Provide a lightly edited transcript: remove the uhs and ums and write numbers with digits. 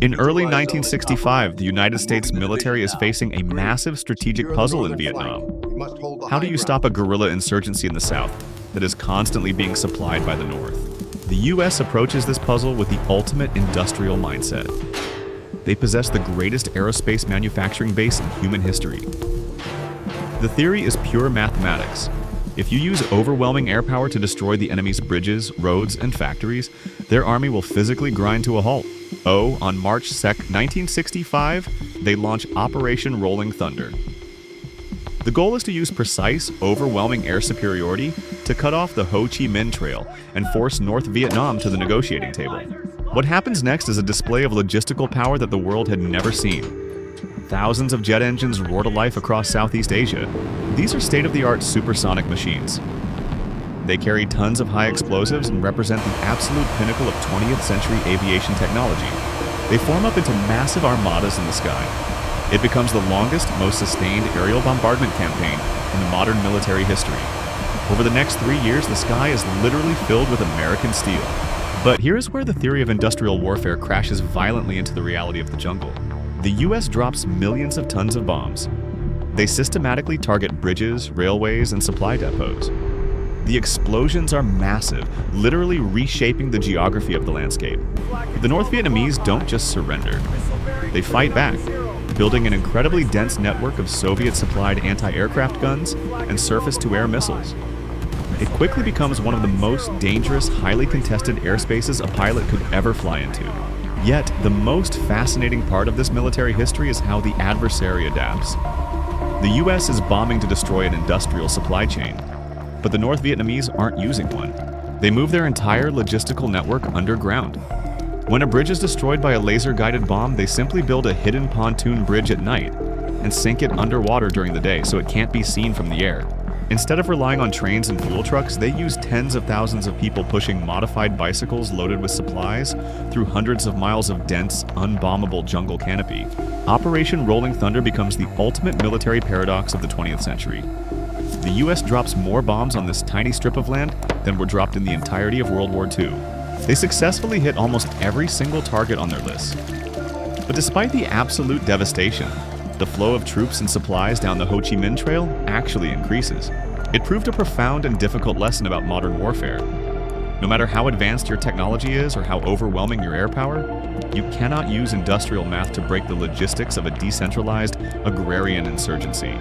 In early 1965, the United States military is facing a massive strategic puzzle in Vietnam. How do you stop a guerrilla insurgency in the South that is constantly being supplied by the North? The US approaches this puzzle with the ultimate industrial mindset. They possess the greatest aerospace manufacturing base in human history. The theory is pure mathematics. If you use overwhelming air power to destroy the enemy's bridges, roads, and factories, their army will physically grind to a halt. On March 2, 1965, they launch Operation Rolling Thunder. The goal is to use precise, overwhelming air superiority to cut off the Ho Chi Minh Trail and force North Vietnam to the negotiating table. What happens next is a display of logistical power that the world had never seen. Thousands of jet engines roar to life across Southeast Asia. These are state-of-the-art supersonic machines. They carry tons of high explosives and represent the absolute pinnacle of 20th century aviation technology. They form up into massive armadas in the sky. It becomes the longest, most sustained aerial bombardment campaign in modern military history. Over the next 3 years, the sky is literally filled with American steel. But here's where the theory of industrial warfare crashes violently into the reality of the jungle. The US drops millions of tons of bombs. They systematically target bridges, railways, and supply depots. The explosions are massive, literally reshaping the geography of the landscape. The North Vietnamese don't just surrender. They fight back, building an incredibly dense network of Soviet-supplied anti-aircraft guns and surface-to-air missiles. It quickly becomes one of the most dangerous, highly contested airspaces a pilot could ever fly into. Yet, the most fascinating part of this military history is how the adversary adapts. The US is bombing to destroy an industrial supply chain, but the North Vietnamese aren't using one. They move their entire logistical network underground. When a bridge is destroyed by a laser-guided bomb, they simply build a hidden pontoon bridge at night and sink it underwater during the day so it can't be seen from the air. Instead of relying on trains and fuel trucks, they use tens of thousands of people pushing modified bicycles loaded with supplies through hundreds of miles of dense, unbombable jungle canopy. Operation Rolling Thunder becomes the ultimate military paradox of the 20th century. The US drops more bombs on this tiny strip of land than were dropped in the entirety of World War II. They successfully hit almost every single target on their list. But despite the absolute devastation, the flow of troops and supplies down the Ho Chi Minh Trail actually increases. It proved a profound and difficult lesson about modern warfare. No matter how advanced your technology is or how overwhelming your air power, you cannot use industrial math to break the logistics of a decentralized, agrarian insurgency.